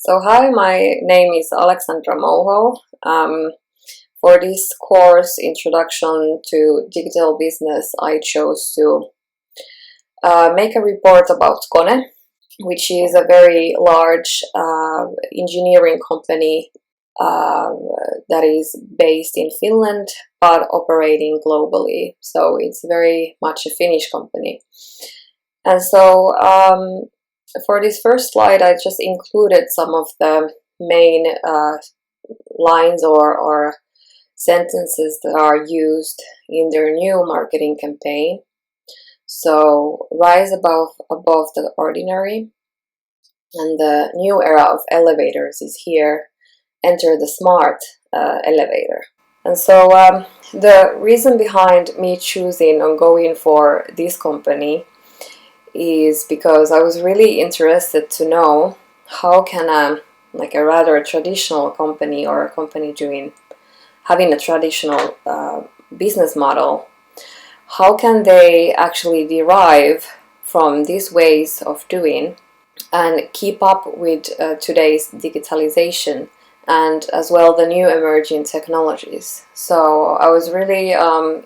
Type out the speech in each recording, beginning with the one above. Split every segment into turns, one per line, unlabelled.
So hi, my name is Alexandra Moho. For this course, Introduction to Digital Business, I chose to make a report about Kone, which is a very large engineering company that is based in Finland but operating globally. So it's very much a Finnish company. And so for this first slide, I just included some of the main lines or sentences that are used in their new marketing campaign. So rise above the ordinary, and the new era of elevators is here. Enter the smart elevator. And so the reason behind me choosing on going for this company is because I was really interested to know how can a rather traditional company or a company having a traditional business model, how can they actually derive from these ways of doing and keep up with today's digitalization and as well the new emerging technologies. So I was really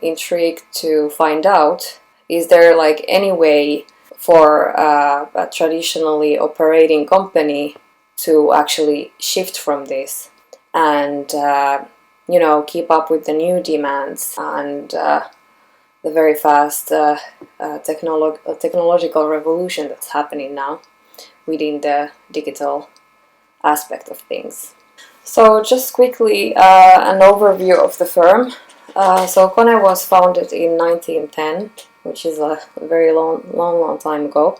intrigued to find out, is there any way for a traditionally operating company to actually shift from this and keep up with the new demands and the very fast technological revolution that's happening now within the digital aspect of things. So just quickly an overview of the firm. So Kone was founded in 1910, which is a very long time ago,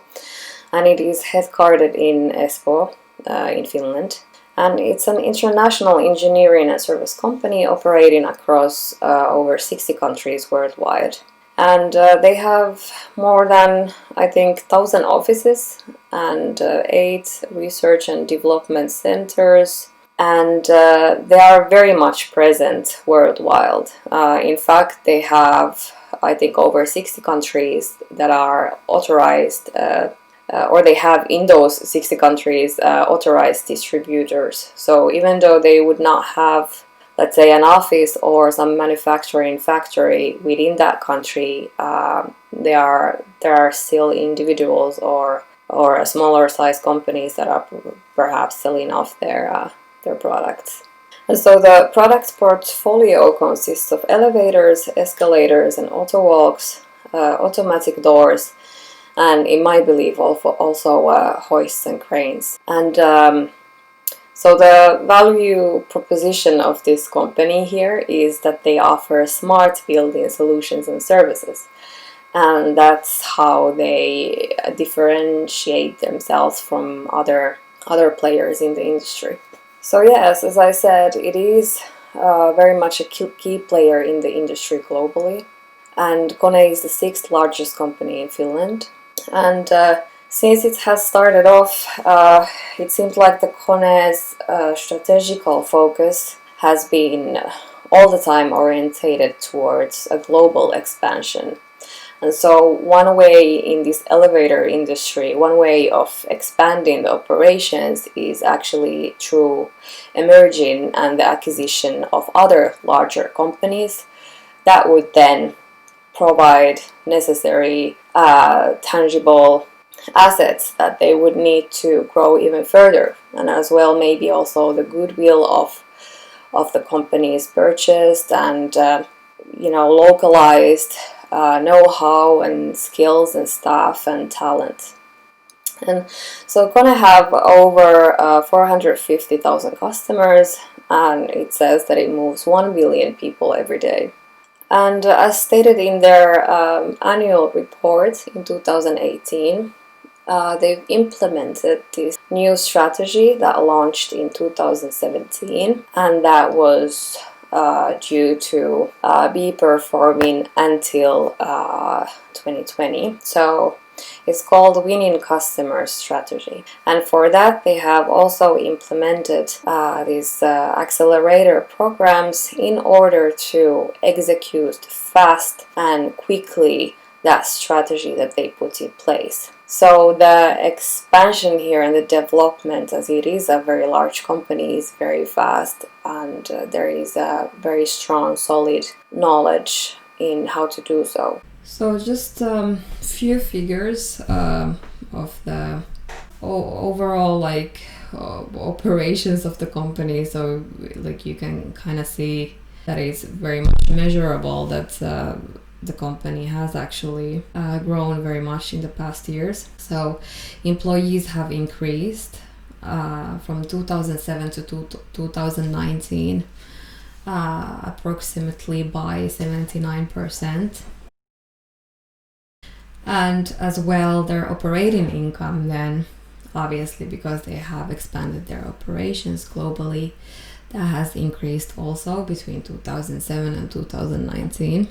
and it is headquartered in Espoo in Finland. And it's an international engineering and service company operating across over 60 countries worldwide. And they have more than, I think, 1,000 offices and 8 research and development centers. And they are very much present worldwide. In fact, they have, I think, over 60 countries that are authorized, or they have in those 60 countries authorized distributors. So even though they would not have, let's say, an office or some manufacturing factory within that country, there are still individuals or smaller size companies that are perhaps selling off their products. And so the product portfolio consists of elevators, escalators, and auto walks, automatic doors, and in my belief also hoists and cranes. And so the value proposition of this company here is that they offer smart building solutions and services. And that's how they differentiate themselves from other players in the industry. So yes, as I said, it is very much a key player in the industry globally. And Kone is the 6th largest company in Finland. And since it has started off, it seems like the Kone's strategical focus has been all the time orientated towards a global expansion. And so one way in this elevator industry, one way of expanding the operations is actually through emerging and the acquisition of other larger companies that would then provide necessary tangible assets that they would need to grow even further, and as well maybe also the goodwill of the companies purchased and localized know-how and skills and staff and talent. And so Kone have over 450,000 customers, and it says that it moves 1 billion people every day. And as stated in their annual report in 2018, they've implemented this new strategy that launched in 2017, and that was due to be performing until 2020. So it's called Winning Customer Strategy. And for that, they have also implemented these accelerator programs in order to execute fast and quickly that strategy that they put in place. So the expansion here and the development, as it is a very large company, is very fast, and there is a very strong, solid knowledge in how to do so. So just few figures of the overall operations of the company. So like you can kind of see that it's very much measurable, that the company has actually grown very much in the past years. So employees have increased from 2007 to 2019 approximately by 79%. And as well, their operating income then, obviously because they have expanded their operations globally, that has increased also between 2007 and 2019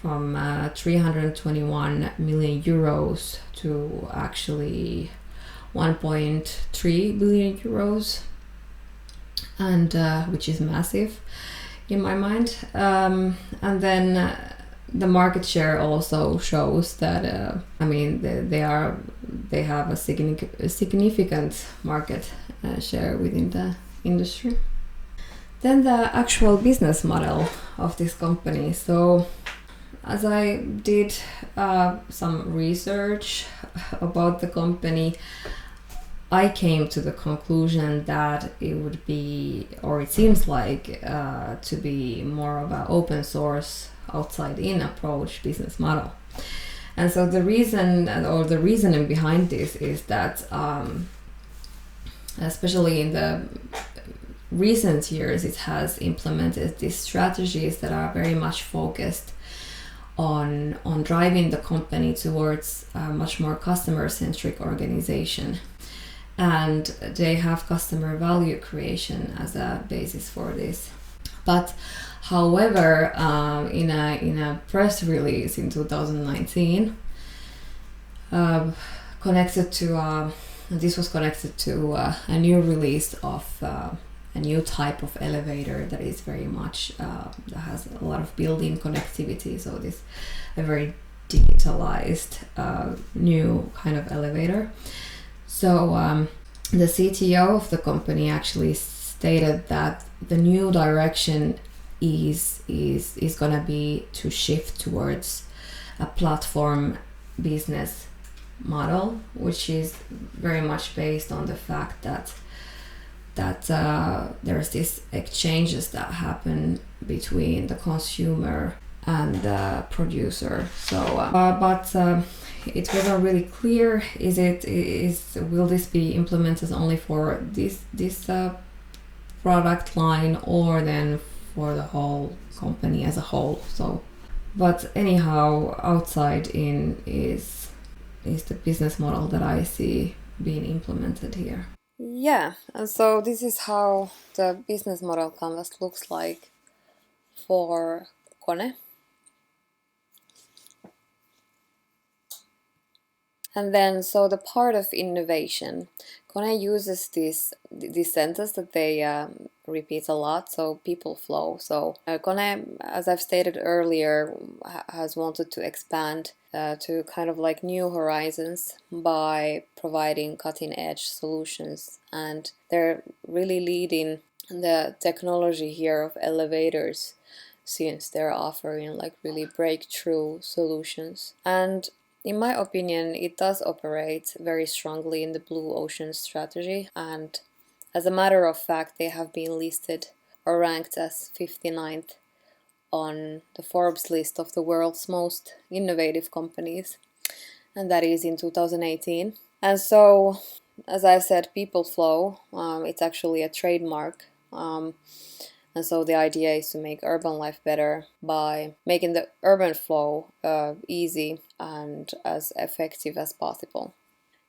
from 321 million euros to actually 1.3 billion euros, and which is massive in my mind. And then the market share also shows that they have a significant market share within the industry. Then the actual business model of this company. So as I did some research about the company, I came to the conclusion that it would be, or it seems like, to be more of an open source, outside-in approach business model. And so the reasoning behind this is that, especially in the recent years, it has implemented these strategies that are very much focused on driving the company towards a much more customer-centric organization. And they have customer value creation as a basis for this. But however, in a press release in 2019, this was connected to a new release of a new type of elevator that is very much that has a lot of built-in connectivity. So this a very digitalized new kind of elevator. So the CTO of the company actually stated that the new direction is gonna be to shift towards a platform business model, which is very much based on the fact that there's these exchanges that happen between the consumer and the producer. So, but it wasn't really clear. Will this be implemented only for this product line, or then for the whole company as a whole? So, but anyhow, outside in is the business model that I see being implemented here. Yeah, and so this is how the business model canvas looks like for Kone. And then, so the part of innovation, Kone uses this sentence that they repeat a lot, so people flow. So Kone, as I've stated earlier, has wanted to expand to kind of like new horizons by providing cutting-edge solutions, and they're really leading the technology here of elevators, since they're offering like really breakthrough solutions. And in my opinion, it does operate very strongly in the blue ocean strategy, and as a matter of fact, they have been listed or ranked as 59th on the Forbes list of the world's most innovative companies, and that is in 2018. And so, as I've said, people flow, it's actually a trademark. And so the idea is to make urban life better by making the urban flow easy and as effective as possible.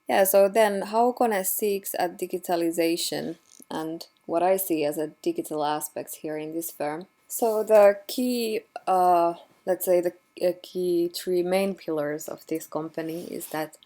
Yeah, so then how Kone seeks at digitalization and what I see as a digital aspects here in this firm. So the key, let's say the key three main pillars of this company is that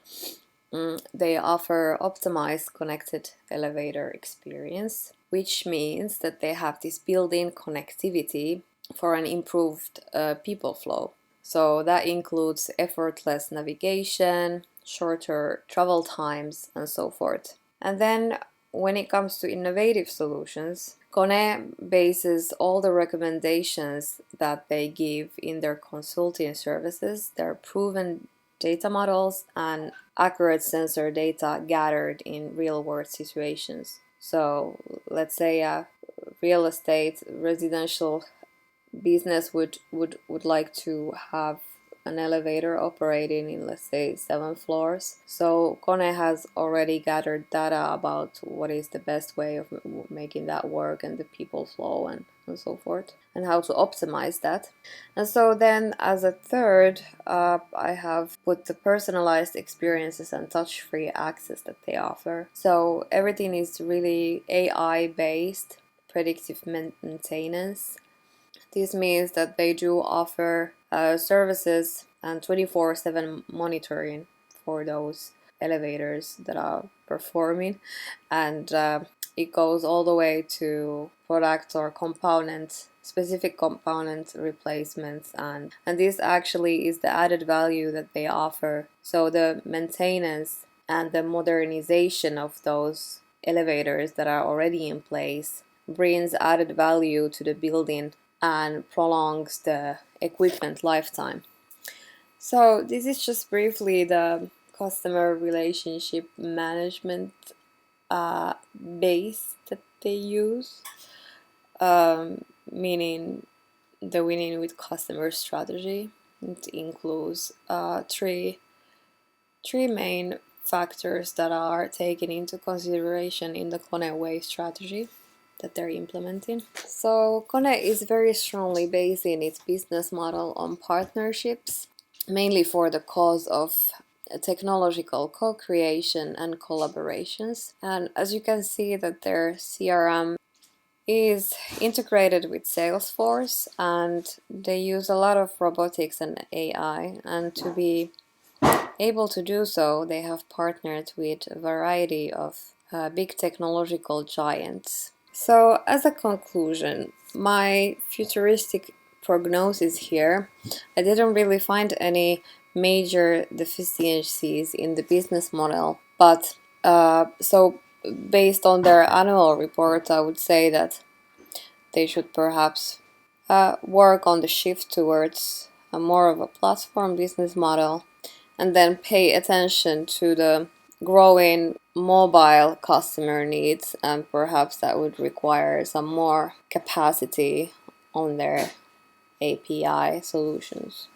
they offer optimized connected elevator experience, which means that they have this built-in connectivity for an improved people flow. So that includes effortless navigation, shorter travel times, and so forth. And then when it comes to innovative solutions, Kone bases all the recommendations that they give in their consulting services, their proven data models and accurate sensor data gathered in real-world situations. So let's say a real estate residential business would like to have an elevator operating in, let's say, 7 floors. So Kone has already gathered data about what is the best way of making that work and the people flow and so forth, and how to optimize that. And so then as a third, I have put the personalized experiences and touch-free access that they offer. So everything is really AI based, predictive maintenance. This means that they do offer services and 24/7 monitoring for those elevators that are performing, and it goes all the way to product or component, specific component replacements, and this actually is the added value that they offer. So the maintenance and the modernization of those elevators that are already in place brings added value to the building and prolongs the equipment lifetime. So this is just briefly the customer relationship management base that they use, meaning the winning with customer strategy. It includes three main factors that are taken into consideration in the Kone Way strategy that they're implementing. So Kone is very strongly basing its business model on partnerships, mainly for the cause of technological co-creation and collaborations. And as you can see that their CRM is integrated with Salesforce, and they use a lot of robotics and AI, and to be able to do so, they have partnered with a variety of big technological giants. So, as a conclusion, my futuristic prognosis here, I didn't really find any major deficiencies in the business model, but so based on their annual report, I would say that they should perhaps work on the shift towards a more of a platform business model, and then pay attention to the growing mobile customer needs, and perhaps that would require some more capacity on their API solutions.